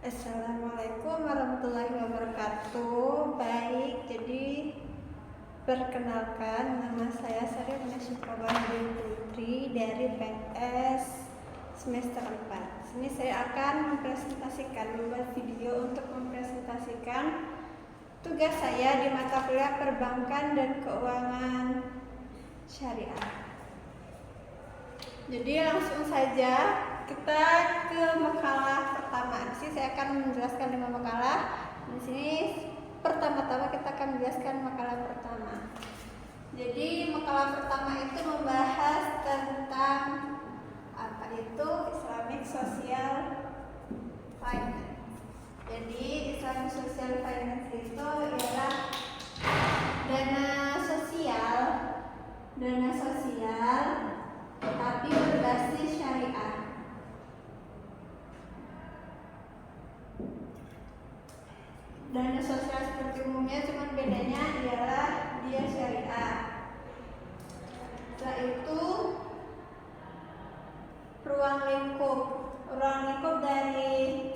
Assalamualaikum warahmatullahi wabarakatuh. Baik, jadi perkenalkan, nama saya Sari Syukroba Putri dari PS semester 4. Sini saya akan membuat video untuk mempresentasikan tugas saya di mata kuliah Perbankan dan Keuangan Syariah. Jadi langsung saja kita ke makalah pertama. Di sini saya akan menjelaskan 5 makalah. Di sini pertama-tama kita akan menjelaskan makalah pertama. Jadi makalah pertama itu membahas tentang apa itu Islamic Social Finance. Jadi Islamic Social Finance itu adalah dana sosial tapi berbasis syariah. Dana sosial seperti umumnya, cuman bedanya ialah dia syariah. Setelah itu ruang lingkup dari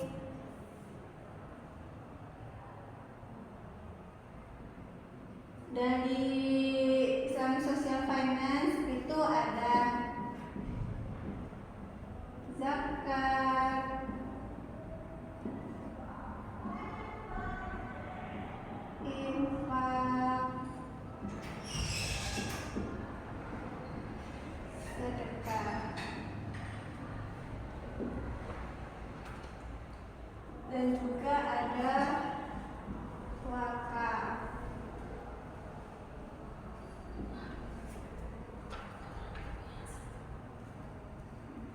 Islamic Social Finance itu ada zakat, infak, sedekah, dan juga ada wakaf.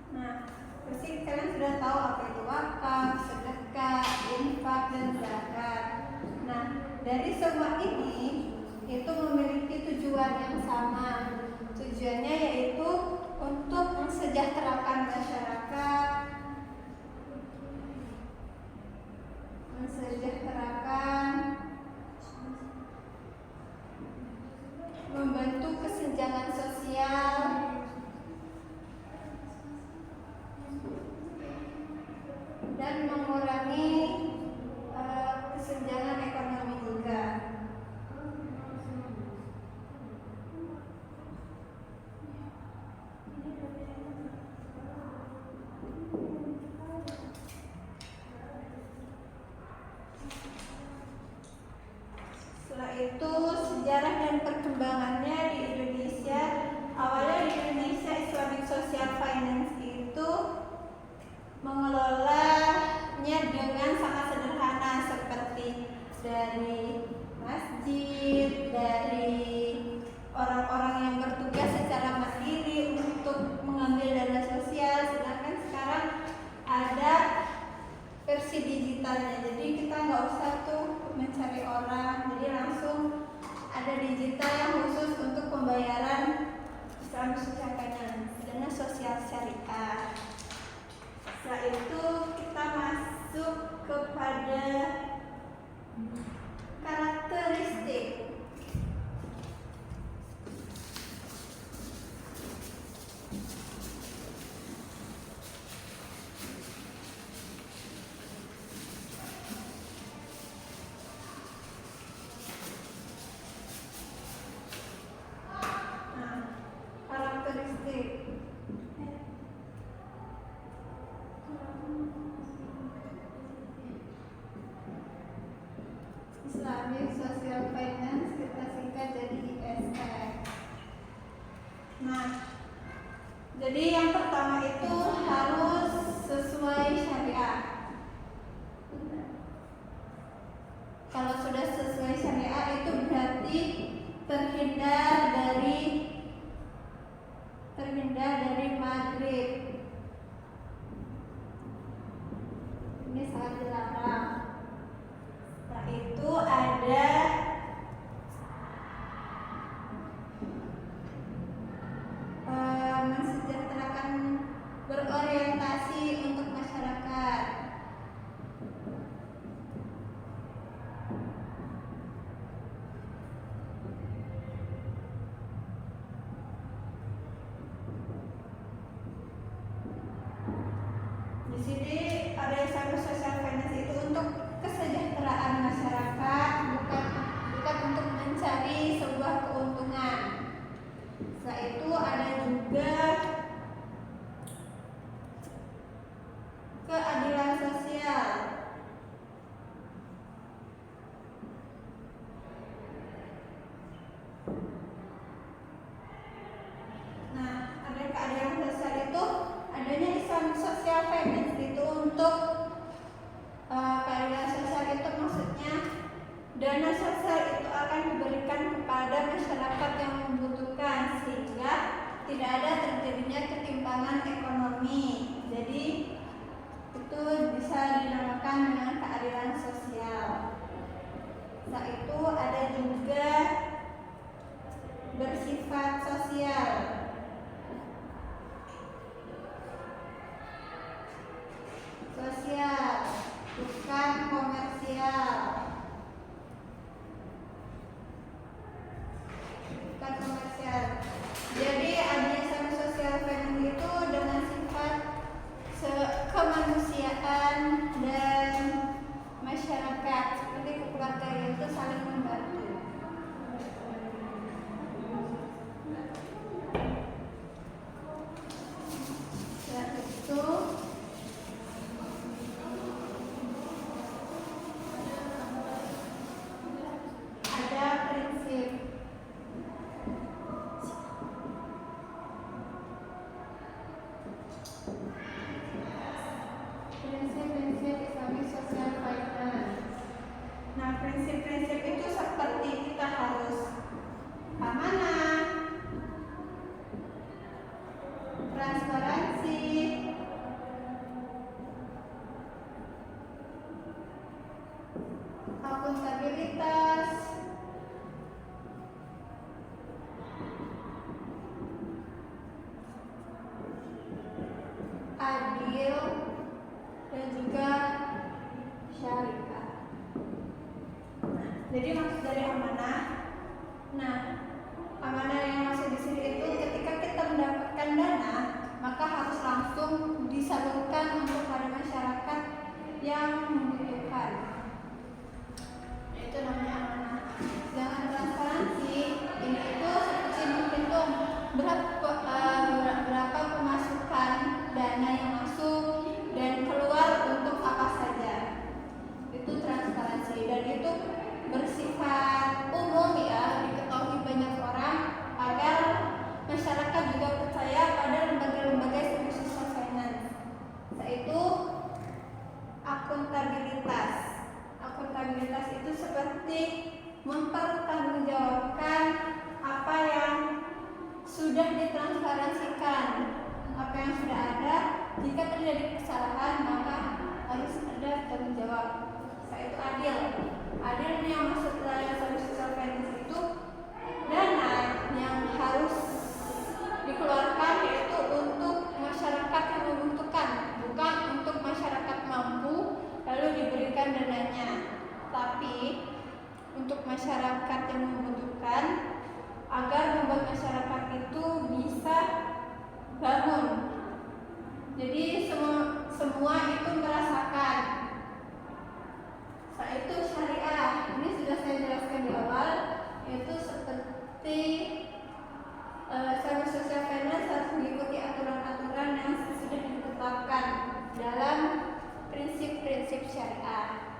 Nah, pasti kalian sudah tahu apa itu wakaf, sedekah, infak, dan zakat. Nah, dari semua ini itu memiliki tujuan yang sama. Tujuannya yaitu untuk mensejahterakan masyarakat, membantu kesenjangan sosial, dan mengurangi kesenjangan ekonomi juga. Setelah itu sejarah dan perkembangannya di Indonesia. Awalnya di Indonesia Islamic Social Finance itu mengelolanya dengan sangat sederhana, seperti dari masjid, dari orang-orang yang bertugas secara mandiri untuk mengambil dana sosial. Sedangkan sekarang ada versi digitalnya, jadi kita nggak usah tuh mencari orang, jadi langsung ada digital yang khusus untuk pembayaran Islamic Social Finance, dana sosial syariah. Setelah itu kita masuk kepada karakteristik. Islamic Social Finance kita singkat jadi ISF. Nah, jadi yang pertama itu harus sesuai syariah. Kalau sudah sesuai syariah itu berarti terhindar dari maghrib. Ini sangat dilarang. Setelah itu ada mensejahterakan, berorientasi untuk masyarakat. Di sini ada Islamic Social Finance itu untuk kesejahteraan masyarakat, bukan untuk mencari sebuah keuntungan. Setelah itu ada juga keadilan sosial. Nah, ada keadilan sosial itu adanya Islamic Social Finance itu untuk keadilan sosial itu maksudnya dana sosial itu akan diberikan kepada masyarakat yang membutuhkan sehingga tidak ada terjadinya ketimpangan ekonomi. Jadi itu bisa dinamakan dengan keadilan sosial. Setelah itu ada juga bersifat sosial. Sosial, bukan komersial. Bukan komersial. Jadi adanya sosial finance itu dengan sifat kemanusiaan dan masyarakat seperti kekeluargaan itu saling membantu. Setelah itu ada prinsip. Prinsip-prinsip Islamic Social Finance. Nah, prinsip-prinsip itu seperti kita harus amanah, transparansi, akuntabilitas, adil, dan juga syariah. Jadi maksud dari amanah, nah amanah yang maksud di sini itu ketika kita mendapatkan dana, maka harus langsung disalurkan untuk pada masyarakat yang membutuhkan. Itu namanya amanah. Sedangkan transparansi ini itu seperti menghitung berapa pemasukan dana yang masuk dan keluar untuk apa saja. Itu transparansi dan itu bersifat umum ya, diketahui banyak orang agar masyarakat juga percaya pada lembaga-lembaga social finance. Yaitu akuntabilitas. Akuntabilitas itu seperti mempertanggungjawabkan apa yang sudah ditransparansikan, apa yang sudah ada. Jika terjadi kesalahan maka harus ada tanggung jawab. Itu adil. Adil ini yang maksud dari social finance itu dana yang harus dikeluarkan yaitu untuk masyarakat yang membutuhkan, bukan untuk masyarakat mampu lalu diberikan dananya, tapi untuk masyarakat yang membutuhkan agar membuat masyarakat itu bisa bangun. Jadi semua itu merasakan. Setelah itu syariah, ini sudah saya jelaskan di awal, yaitu seperti social finance harus mengikuti aturan-aturan yang sudah ditetapkan dalam prinsip-prinsip syariah.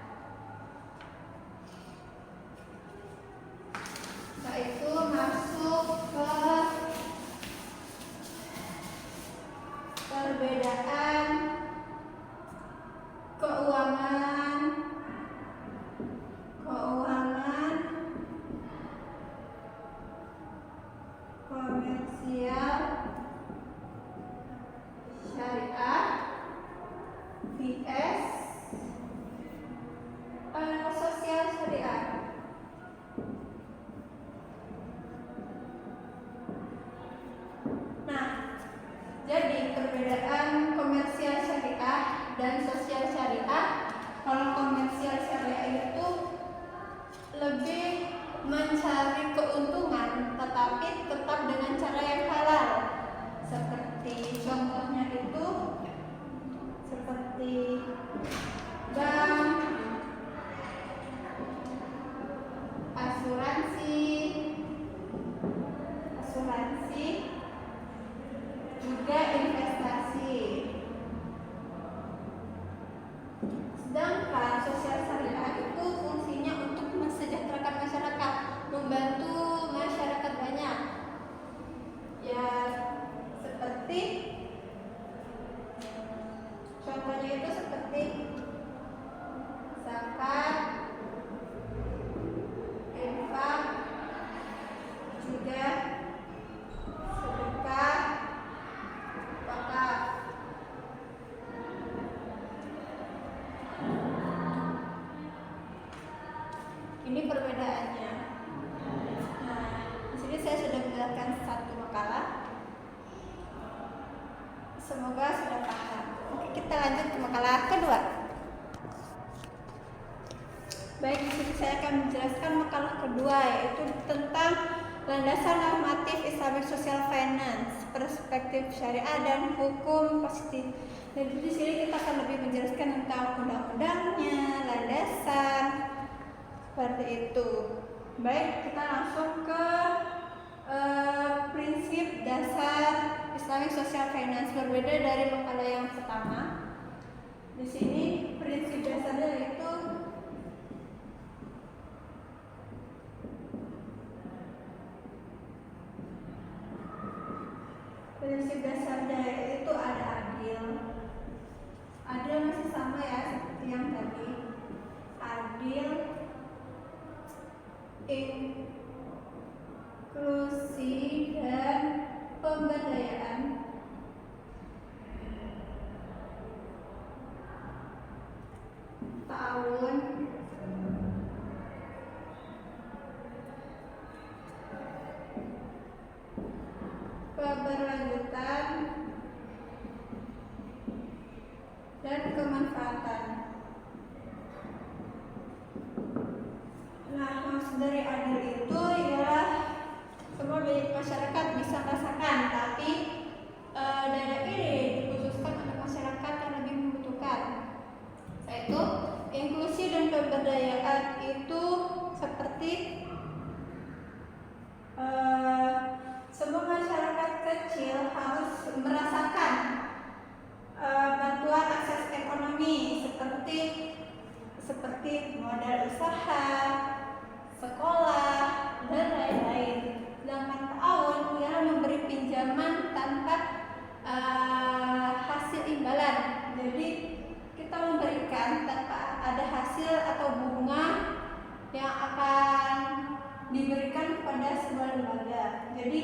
Setelah itu masuk ke perbedaan keuangan, komersial, syariah, vs sosial syariah. Nah, jadi perbedaan komersial syariah dan sosial syariah, kalau lanjut ke makalah kedua. Baik, di sini saya akan menjelaskan makalah kedua, yaitu tentang landasan normatif Islamic Social Finance, perspektif syariah dan hukum positif. Jadi di sini kita akan lebih menjelaskan tentang undang-undangnya, landasan, seperti itu. Baik, kita langsung ke prinsip dasar Islamic Social Finance, berbeda dari makalah yang pertama. Di sini prinsip dasarnya yaitu ada adil. Adil masih sama ya seperti yang tadi. Adil, inklusi dan pemberdayaan. Tahun keberlanjutan dan kemanfaatan. Nah, maksud dari adil itu ialah semua masyarakat bisa merasakan, tapi dana ini dikhususkan untuk masyarakat yang lebih membutuhkan. Yaitu inklusi dan pemberdayaan itu seperti semua masyarakat kecil harus merasakan bantuan akses ekonomi seperti modal usaha, sekolah, dan lain-lain. Sedangkan ta'awun ialah memberi pinjaman tanpa hasil imbalan. Jadi kita memberikan tanpa ada hasil atau bunga yang akan diberikan kepada sebuah lembaga. Jadi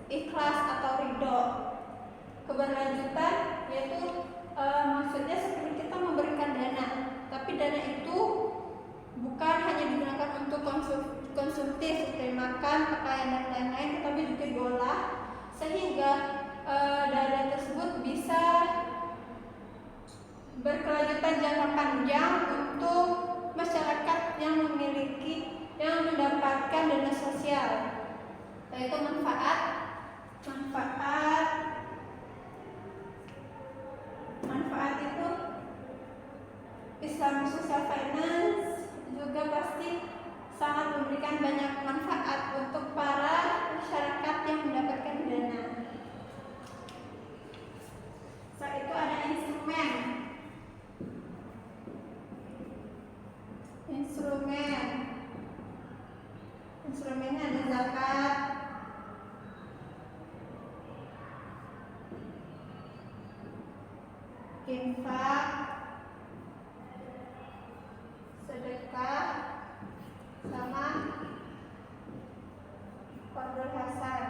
ikhlas atau ridho. Keberlanjutan yaitu maksudnya seperti kita memberikan dana, tapi dana itu bukan hanya digunakan untuk konsumtif seperti makan, pakaian dan lain-lain, tetapi juga diolah sehingga dana tersebut bisa berkelanjutan jangka panjang untuk masyarakat yang mendapatkan dana sosial, yaitu manfaat itu Islamic Social Finance juga pasti sangat memberikan banyak manfaat untuk para masyarakat yang mendapatkan dana. Setelah itu ada instrumennya ada zakat, infak, sedekah, sama qardul hasan.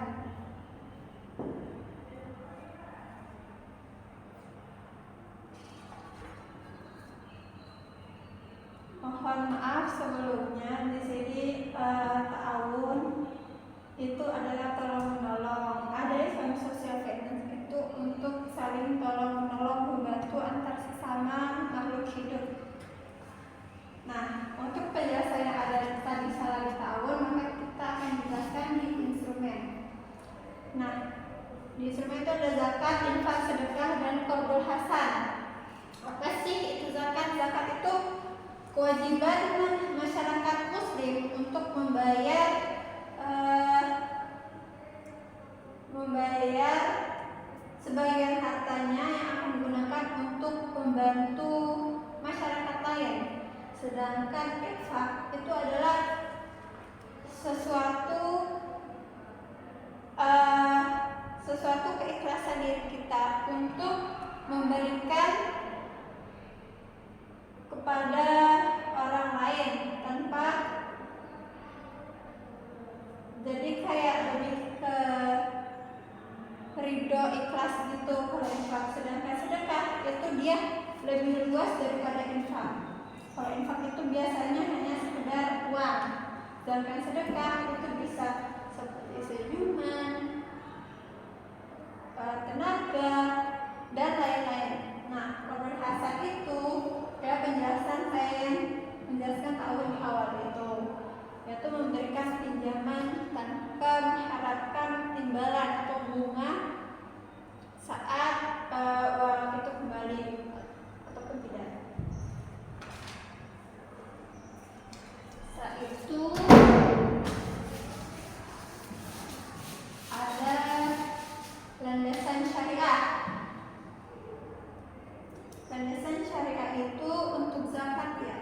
Mohon maaf sebelumnya, di sini ta'awun itu adalah tolong menolong. Ada Islamic Social Finance itu untuk saling tolong menolong, membantu antar sesama makhluk hidup. Nah, untuk penjelasan yang ada tadi salah di ta'awun, maka kita akan jelaskan di instrumen. Nah, di instrumen itu ada zakat, infak, sedekah, dan qardul hasan. Apa sih itu zakat? Zakat itu kewajiban masyarakat muslim untuk membayar sebagian hartanya yang akan digunakan untuk membantu masyarakat lain. Sedangkan infak itu adalah sesuatu keikhlasan diri kita untuk memberikan kepada orang lain tanpa, jadi kayak lebih ke ridho, ikhlas gitu kalau infak. Sedangkan sedekah itu dia lebih luas daripada infak. Kalau infak itu biasanya hanya sekedar uang, sedangkan sedekah itu bisa seperti senyuman, tenaga, dan lain-lain. Nah, Nah, Qardul Hasan itu adalah penjelasan saya yang menjelaskan tahun awal itu, yaitu memberikan pinjaman tanpa mengharapkan imbalan atau bunga saat uang itu kembali ataupun tidak. Setelah itu ada landasan syariah. Landasan syariah itu untuk zakat ya.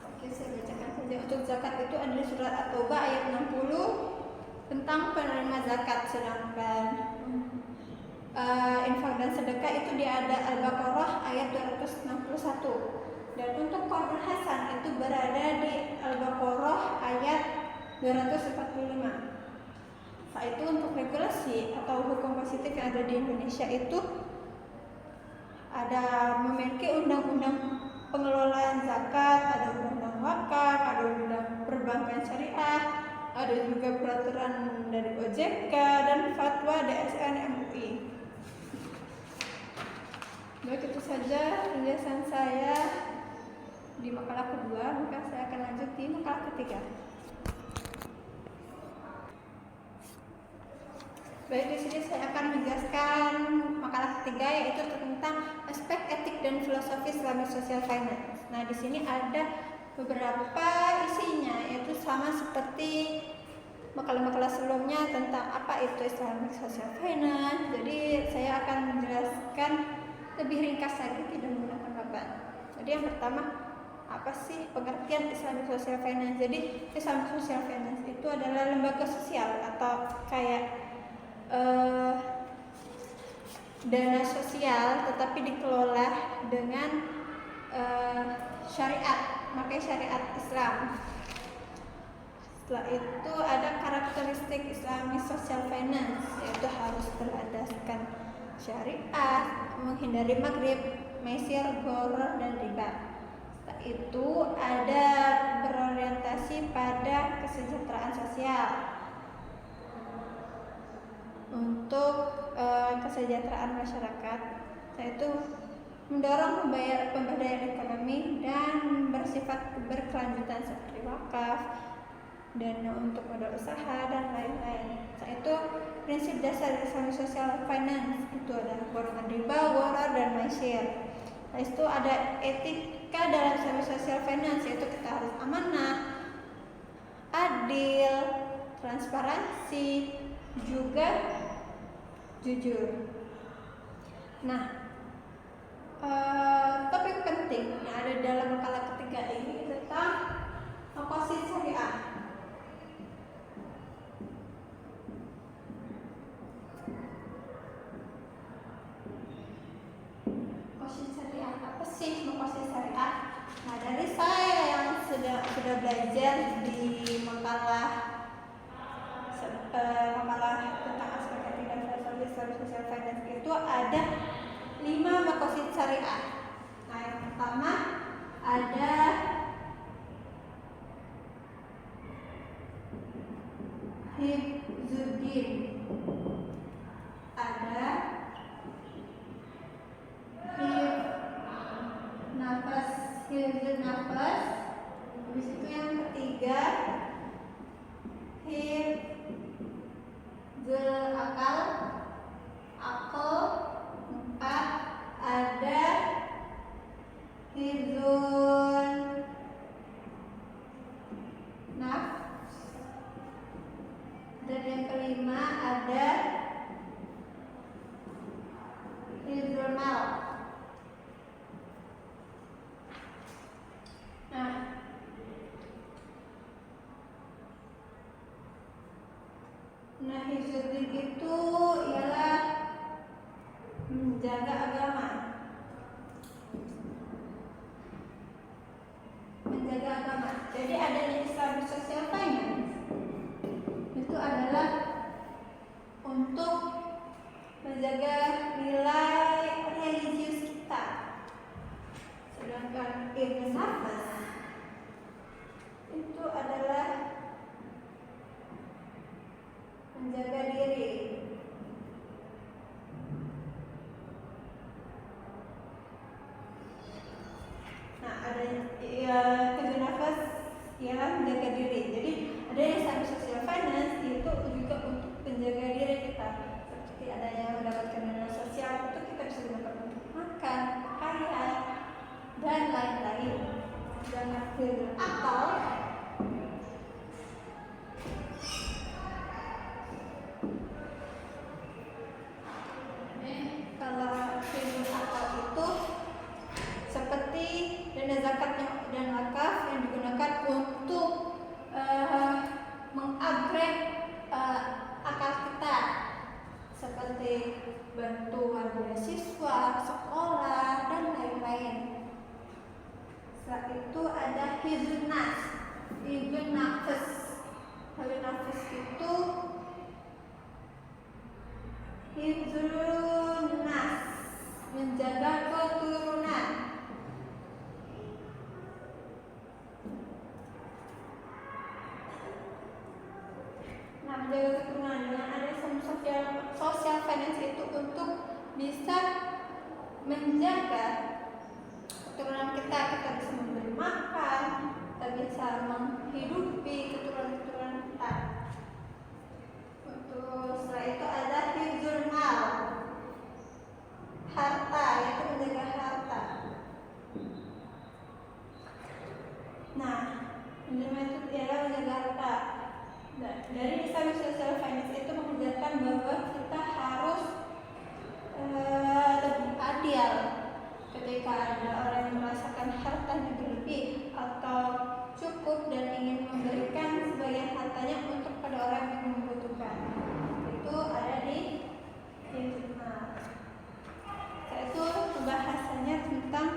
Oke, saya bacakan saja. Untuk zakat itu adalah surat At-Taubah ayat 60 tentang penerima zakat, sedangkan infak dan sedekah itu dia ada Al-Baqarah ayat 261. Dan untuk Qardul Hasan itu berada di Al-Baqarah ayat 245. Nah, itu untuk regulasi atau hukum positif yang ada di Indonesia itu ada memiliki undang-undang pengelolaan zakat, ada undang-undang wakaf, ada undang perbankan syariah, ada juga peraturan dari OJK dan fatwa DSN MUI. Baik, itu saja penjelasan saya di makalah kedua. Maka saya akan lanjut di makalah ketiga. Baik, di sini saya akan menjelaskan makalah ketiga, yaitu tentang aspek etik dan filosofi Islamic Social Finance. Nah, di sini ada beberapa isinya, yaitu sama seperti makalah-makalah sebelumnya tentang apa itu Islamic Social Finance. Jadi saya akan menjelaskan lebih ringkas lagi, tidak menggunakan papan. Jadi yang pertama, apa sih pengertian Islamic Social Finance? Jadi Islamic Social Finance itu adalah lembaga sosial atau kayak dana sosial tetapi dikelola dengan syariat, pakai syariat Islam. Setelah itu ada karakteristik Islamic Social Finance, yaitu harus berlandaskan syariat, menghindari maghrib, maisir, gharar, dan riba. Setelah itu ada berorientasi pada kesejahteraan sosial. Untuk kesejahteraan masyarakat, yaitu mendorong pemberdayaan ekonomi dan bersifat berkelanjutan seperti wakaf, dana untuk modal usaha, dan lain-lain. Yaitu prinsip dasar Islamic Social Finance itu adalah golongan riba, gharar, dan maisir. Nah, itu ada etika dalam Islamic Social Finance, yaitu kita harus amanah, adil, transparansi, juga jujur. Nah, topik penting yang ada dalam makalah ketiga ini tentang maqasid syariah. Maqasid syariah, apa sih maqasid syariah? Nah, dari saya yang sudah belajar di makalah tentang aspek etik dan filosofi Islamic Social Finance itu ada 5 maqasid syariah. Nah, yang pertama ada hifzuddin, ada hifzun nafas, habis itu yang ketiga hifzul akal, 4 ada hifzun nafs, dan yang kelima ada hifzul mal. Nah, hifzuddin itu ialah menjaga agama. Menjaga agama. Jadi adanya Islamic Social Finance itu adalah untuk menjaga nilai religius kita. Sedangkan hifzun nafas itu adalah menjaga diri. adanya mendapatkan dana sosial itu kita bisa gunakan untuk makan, pakaian, dan lain-lain. Dan atau kalau hibzul akal itu seperti dana zakat dan wakaf yang digunakan untuk mengupgrade akal kita, seperti bantuan beasiswa, sekolah, dan lain-lain. Setelah itu ada hibzun nafs. Hibzun nafs itu hibzun nafs, menjaga keturunan. Nah, menjaga keturunan dengan ada social finance itu untuk bisa menjaga keturunan kita bisa memberi makan, kita bisa menghidupi keturunan kita. Setelah itu ada hifzul mal, harta, yaitu menjaga harta. Nah, itu adalah menjaga harta. Dari Islamic Social Finance itu mengajarkan bahwa kita harus lebih adil ketika ada orang yang merasakan hartanya berlebih atau cukup dan ingin memberikan sebagian hartanya untuk pada orang yang membutuhkan. Itu ada di jurnal. Yaitu pembahasannya tentang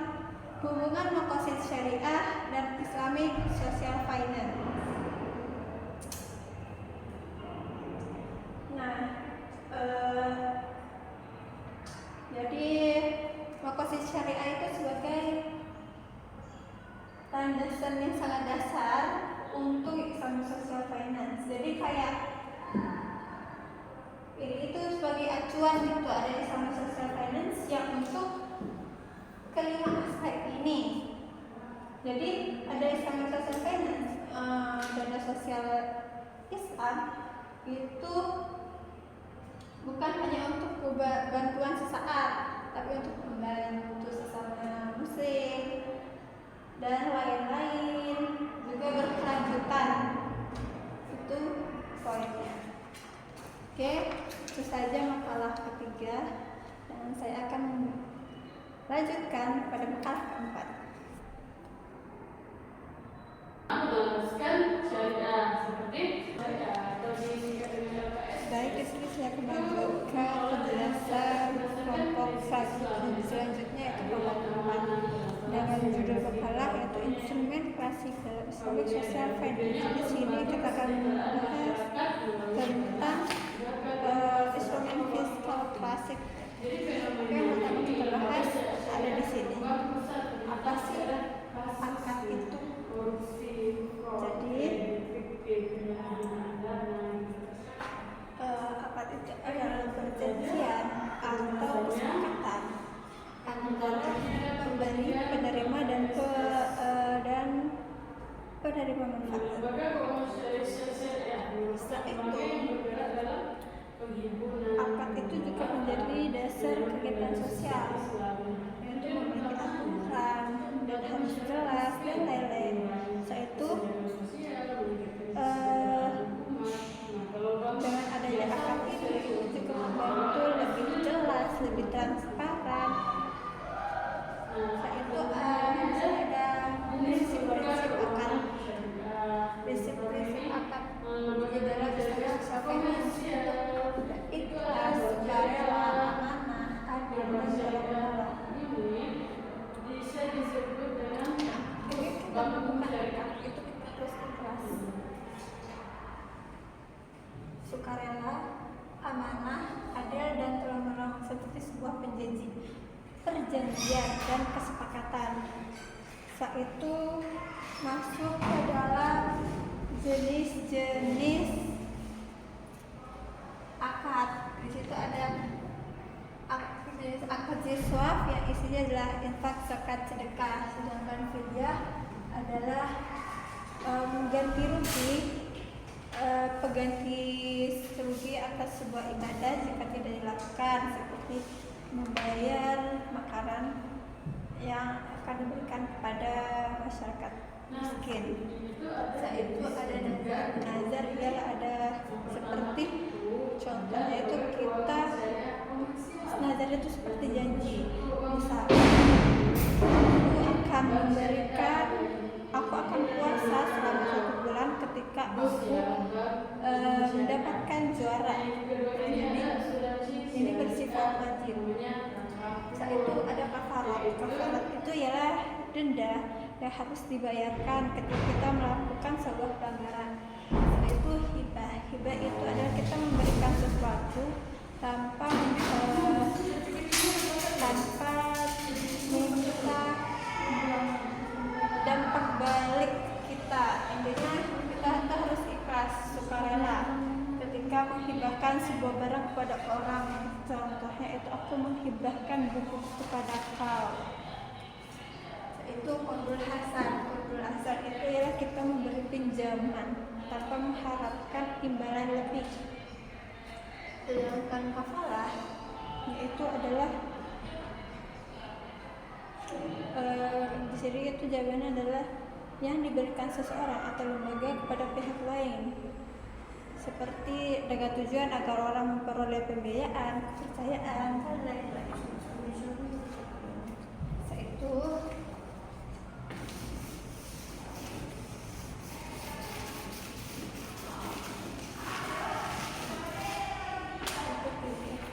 hubungan maqasid syariah dan Islamic Social Finance. Nah, jadi maqasid syariah itu sebagai landasan yang sangat dasar untuk Islamic Social Finance. Jadi kayak ini itu sebagai acuan gitu, ada Islamic Social Finance yang untuk kelima aspek ini. Jadi ada Islamic Social Finance, dana sosial Islam itu bukan hanya untuk bantuan sesaat, tapi untuk membantu sesama muslim dan lain-lain, juga berkelanjutan. Itu poinnya. Oke, itu saja makalah ketiga, dan saya akan lanjutkan pada makalah keempat. Baik, di sini saya akan melanjutkan penjelasan kelompok selanjutnya, yaitu kelompok 4 dengan judul makalah yaitu instrumen klasik dalam Islamic Social Finance. Di sini kita akan membahas tentang instrumen fiskal klasik. Yang pertama kita bahas ada di sini. Apa sih akad itu? Jadi akad itu adalah perjanjian atau kesepakatan antara pemberi, penerima dan penerima manfaat. Setelah itu akad itu juga menjadi dasar kegiatan sosial, yaitu memiliki aturan dan harus jelas dan lain-lain. Setelah itu dengan adanya akad ini juga membantu lebih jelas, lebih transparan. Setelah itu ada prinsip-prinsip akad. Prinsip-prinsip akad adalah Islamic Social Finance untuk ikhlas, sukarela, amanah, adil, dan tolong-menolong. Jadi kita membuka akad itu kita harus ikhlas, sukarela, amanah, adil, dan tolong-menolong seperti sebuah perjanjian dan kesepakatan. Saat itu masuk ke dalam jenis-jenis akad. Di situ ada jenis akad ziswaf yang isinya adalah infak, zakat, sedekah. Sedangkan fidyah adalah ganti rugi, pengganti rugi atas sebuah ibadah jika tidak dilakukan infakkan, seperti membayar makanan yang akan diberikan kepada masyarakat miskin. Setelah itu ada nazar. Nazar ialah ada seperti contohnya itu kita nazar itu seperti janji. Misalkan aku akan puasa selama 1 bulan ketika aku mendapatkan juara. Ini bersifat wajib. Setelah itu ada kafarat. Kafarat itu ialah denda yang harus dibayarkan ketika kita melakukan sebuah pelanggaran. Setelah itu hibah. Hibah itu adalah kita memberikan sesuatu tanpa minta dampak balik kita. Intinya kita harus ikhlas, sukarela ketika menghibahkan sebuah barang kepada orang. Contohnya itu aku menghibahkan buku kepada kau. Itu qardul hasan. Qardul hasan itu ialah kita memberi pinjaman tanpa mengharapkan imbalan lebih. Sedangkan kafalah yaitu adalah di sini itu jawabannya adalah yang diberikan seseorang atau lembaga kepada pihak lain, seperti dengan tujuan agar orang memperoleh pembiayaan, kepercayaan, dan lain-lain. Itu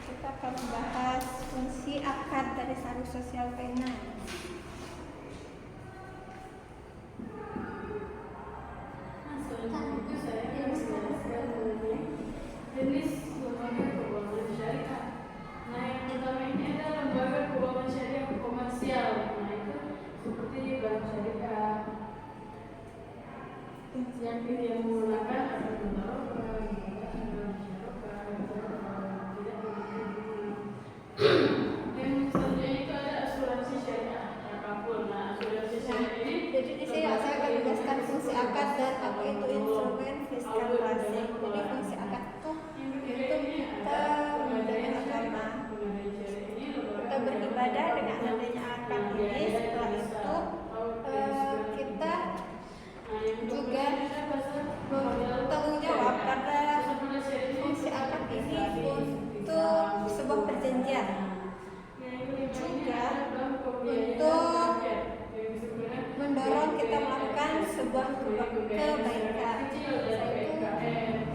kita akan membahas fungsi akad dari Syariah Sosial Finance. Jenis lembaga keuangan syariah. Nah, yang pertama ini adalah lembaga keuangan syariah komersial. Nah, itu seperti bank syariah yang menggunakan aset mutaroka, yang selanjutnya itu ada asuransi syariah. Nah, asuransi syariah ini. Jadi di sini saya akan menjelaskan fungsi akad dan apa itu instrumen fiskal klasik. Jadi fungsi akad itu untuk kita menjaga agama, kita beribadah dengan adanya akad ini. Setelah itu kita juga bertanggung jawab karena fungsi akad ini untuk sebuah perjanjian, juga untuk mendorong kita melakukan sebuah kebaikan.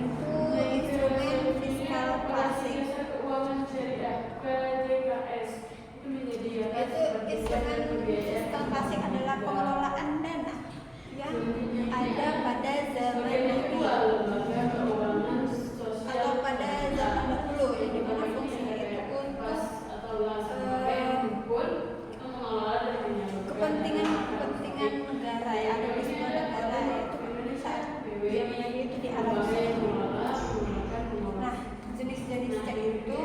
Itu instrumen fiskal klasik. Itu instrumen fiskal klasik adalah pengelolaan dana yang ada pada zaman Nabi atau pada zaman dahulu, yang dimana fungsinya itu untuk kepentingan negara yang ada di sebuah negara, yaitu Indonesia. Zamannya itu di Arab Saudi. Nah, jenis-jenisnya itu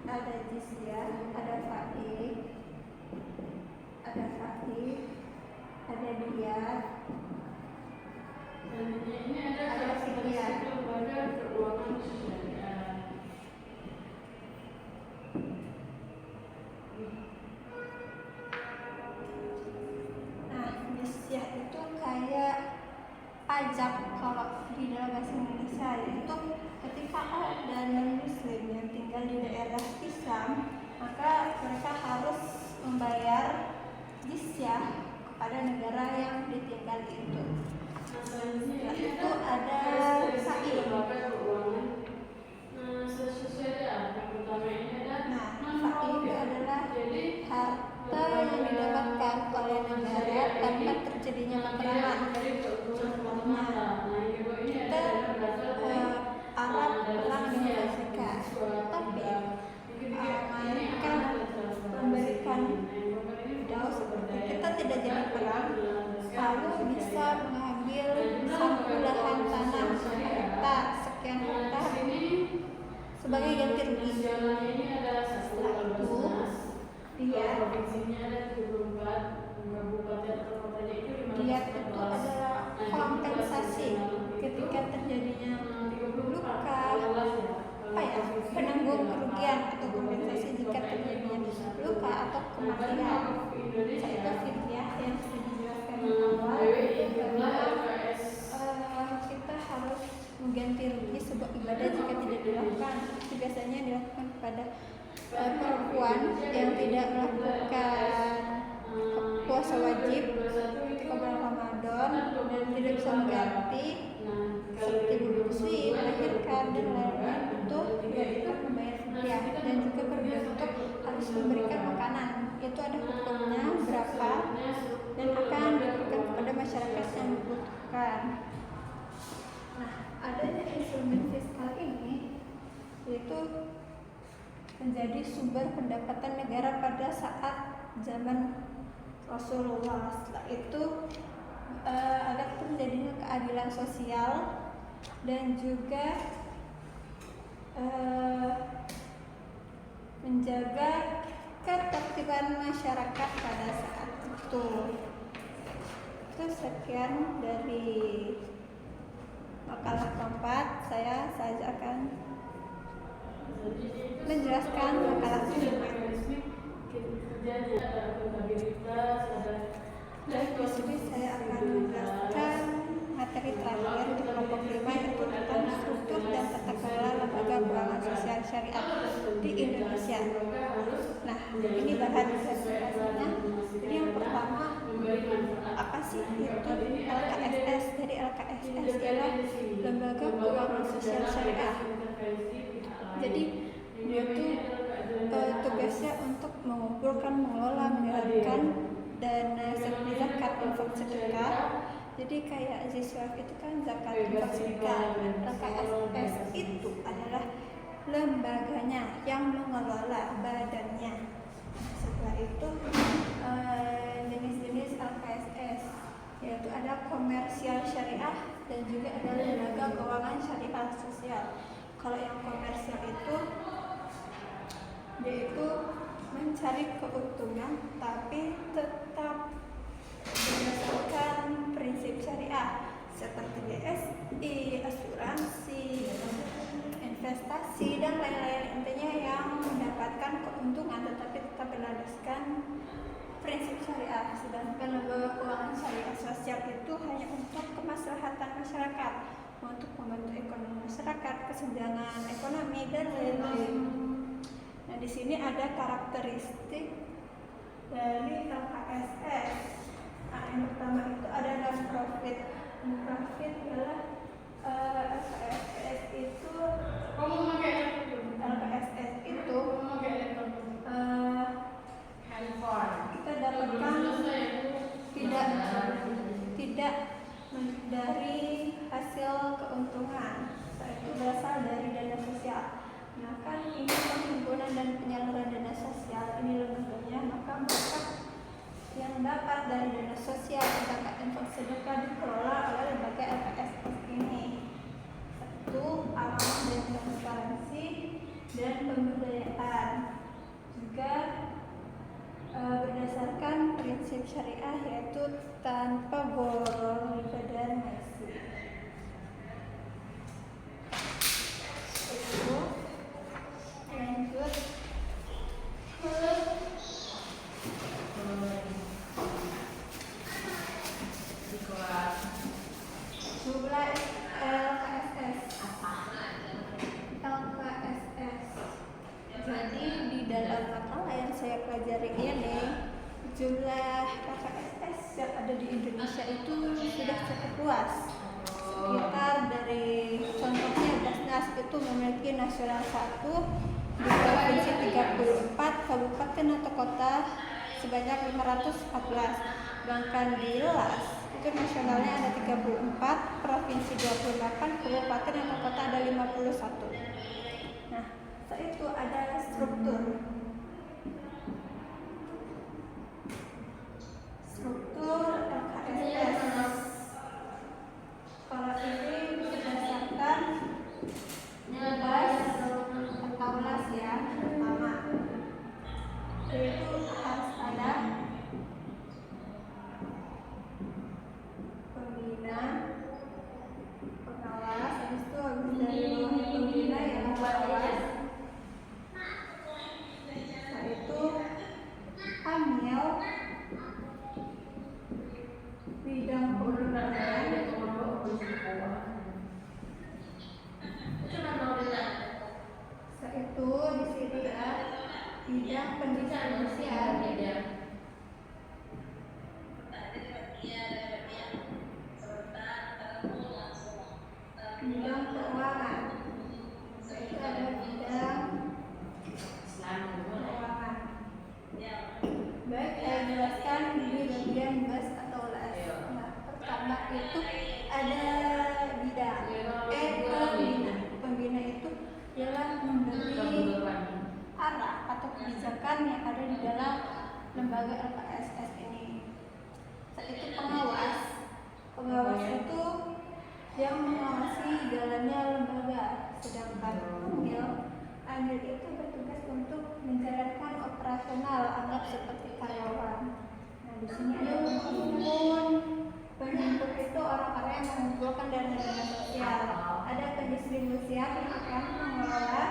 ada jizyah, ada faqih, ada diyah, ada fidyah. Nah, jizyah itu kayak pajak kalau di dalam bahasa Indonesia, yaitu ketika ada non-muslim yang tinggal di daerah Islam, maka mereka harus membayar jizyah kepada negara yang ditinggal itu. Setelah itu ada sa'i. Nah, sa'i itu adalah harta yang didapatkan oleh negara tanpa terjadinya peperangan. Contohnya, kita Arab perang dengan Amerika, tapi Amerika memberikan daun seperti kita tidak jadi perang, lalu bisa mengambil sampul lahan ganti rugi sebuah ibadah jika tidak dilakukan. Itu biasanya dilakukan kepada perempuan yang tidak melakukan puasa wajib ketika bulan Ramadan dan tidak bisa mengganti seperti menyusui, melahirkan dan lain-lain, itu diwajibkan membayar fidyah dan juga berbentuk harus memberikan makanan. Itu ada hukumnya berapa dan akan diberikan kepada masyarakat yang membutuhkan. Nah, adanya instrumen fiskal ini yaitu menjadi sumber pendapatan negara pada saat zaman Rasulullah. Setelah itu agar terjadinya keadilan sosial dan juga menjaga ketertiban masyarakat pada saat itu. Itu sekian dari makalah keempat. Saya akan menjelaskan makalah kelima. Dan di sini saya akan menjelaskan materi terakhir di kelompok 5 yaitu tentang struktur dan tata kelola lembaga keuangan sosial syariah di Indonesia. Nah, ini bahan presentasinya. Jadi yang pertama, apa sih itu LKSS? Jadi LKSS adalah lembaga keuangan sosial syariah. Jadi dia tuh tugasnya untuk mengumpulkan, mengelola, menjalankan dana seperti zakat, infak, sedekah. Jadi kayak Ziswaf itu kan zakat, infak, sedekah. LKSS itu adalah lembaganya yang mengelola badannya. Setelah itu jenis-jenis LKSS yaitu ada komersial syariah dan juga ada lembaga keuangan syariah sosial. Kalau yang komersial itu dia itu mencari keuntungan tapi tetap berdasarkan prinsip syariah seperti BSI, asuransi, investasi dan lain-lain, intinya yang mendapatkan keuntungan tetapi tetap berdasarkan prinsip syariah. Sedangkan lembaga keuangan syariah sosial itu hanya untuk kemaslahatan masyarakat, untuk membantu ekonomi masyarakat, kesenjangan ekonomi dan lain-lain. Nah, di sini ada karakteristik dari LKSS. Nah, yang pertama itu ada non-profit. Non-profit adalah LKSS itu kita dapatkan tidak dari hasil keuntungan, itu berasal dari dana sosial. Nah, kan ini penghimpunan dan penyaluran dana sosial ini lembaganya, maka mereka yang dapat dari dana sosial zakat, infak, sedekah dikelola oleh lembaga LKSS ini. Satu, amanah dan transparansi dan pemberdayaan. Juga berdasarkan prinsip syariah yaitu tanpa borong riba dan nasi. Itu lanjut ke jumlah LKSS. Jadi di dalam makalah yang saya pelajari ini, jumlah LKSS yang ada di Indonesia itu sudah cukup luas. Sekitar dari contohnya Basnas itu memiliki nasional 1 di provinsi 34, kabupaten atau kota sebanyak 514. Sedangkan di LAS itu nasionalnya ada 34, provinsi 28, kabupaten atau kota ada 51. Nah, setelah itu ada struktur LKSS. Kalau ini berdasarkan nilai atau las ya, pertama yaitu harus ada pembina, pengawas, habis itu habis dari pembina yang pengawas, bidang keuangan. Itu ada bidang keuangan. Baik, saya jelaskan di bagian bas atau las. Nah, pertama itu ada bidang pembina. Pembina itu ialah memberi arah atau kebijakan yang ada di dalam lembaga LKSS ini. Itu pengawas. Pengawas itu yang mengawasi jalannya lembaga, sedangkan amil itu bertugas untuk menjalankan operasional, anggap seperti karyawan. Nah, di sini ada penghimpun. Penghimpun itu orang-orang yang mengumpulkan dana-dana sosial. Ada pendistribusian yang akan mengelola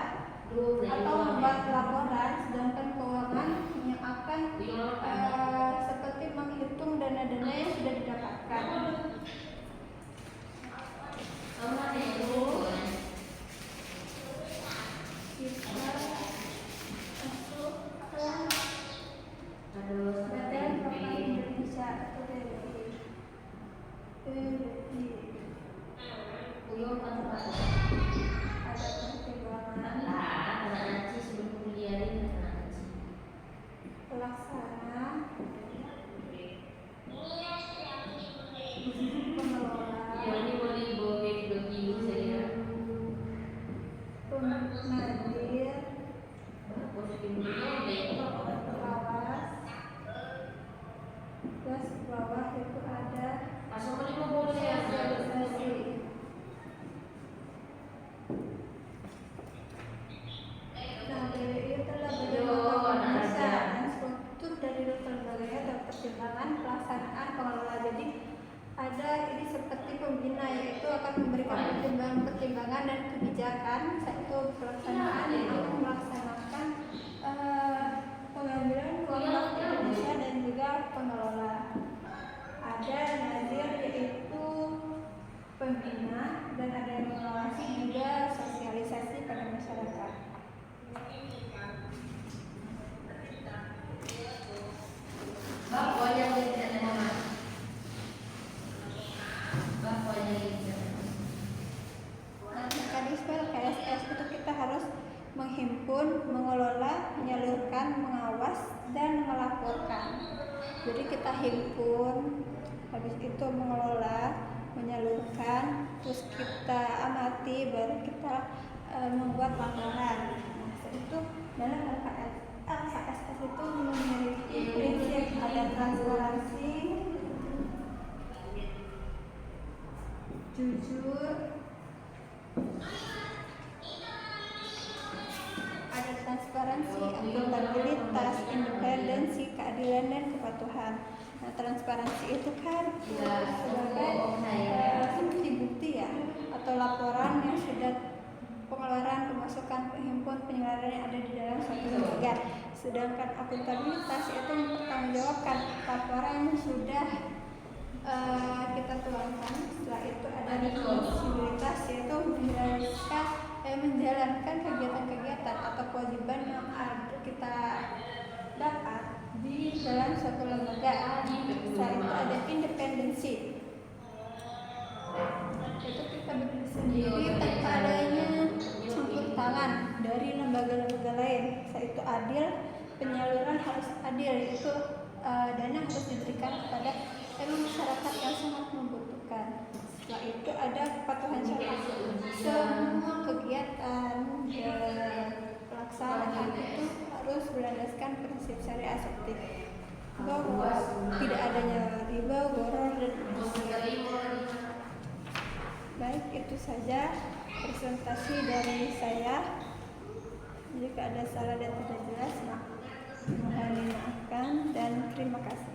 atau membuat laporan, sedangkan keuangan yang akan seperti menghitung dana-dana yang sudah didapatkan. Badan Pembangunan Indonesia atau BPI. Ada pertimbangan pelaksana, penadir, pengawas. Terus bawah itu ada sosialisasi. Nah, BPI telah Indonesia dan struktur dari lembaganya dan pertimbangan pelaksanaan pengelola. Jadi ada ini seperti pembina, yaitu akan memberikan pertimbangan dan kebijakan, satu pelaksanaan yang akan melaksanakan pengambilan uang bank Indonesia dan juga pengelola. Ada nazir, yaitu pembina, dan ada yang mengawasi juga sosialisasi pada masyarakat. Mekanisme LKSS itu kita harus menghimpun, mengelola, menyalurkan, mengawas, dan melaporkan. Jadi kita himpun, habis itu mengelola, menyalurkan, terus kita amati, baru kita membuat laporan. Nah, itu dalam LKSS itu memiliki prinsip ada transparansi, jujur, ada transparansi, akuntabilitas, independensi, keadilan, dan kepatuhan. Nah, transparansi itu kan sebagai bukti-bukti ya, atau laporan yang sudah pengeluaran, pemasukan, penghimpun, penyeluruhan yang ada di dalam suatu lembaga. Sedangkan akuntabilitas itu mempertanggungjawabkan laporan yang sudah kita tuangkan. Setelah itu ada responsibilitas, yaitu menjalankan kegiatan-kegiatan atau kewajiban yang kita dapat di dalam suatu lembaga. Setelah itu ada independensi, itu kita berdiri sendiri tanpa adanya campur tangan dari lembaga-lembaga lain. Setelah itu adil, penyaluran harus adil, yaitu dana harus diberikan kepada masyarakat yang sangat membutuhkan. Setelah itu ada kepatuhan syarat. Semua kegiatan pelaksanaan itu harus berlandaskan prinsip syariah seperti bahwa tidak adanya riba, gharar, dan baik, itu saja presentasi dari saya. Jika ada salah dan tidak jelas, mohon dimaafkan dan terima kasih.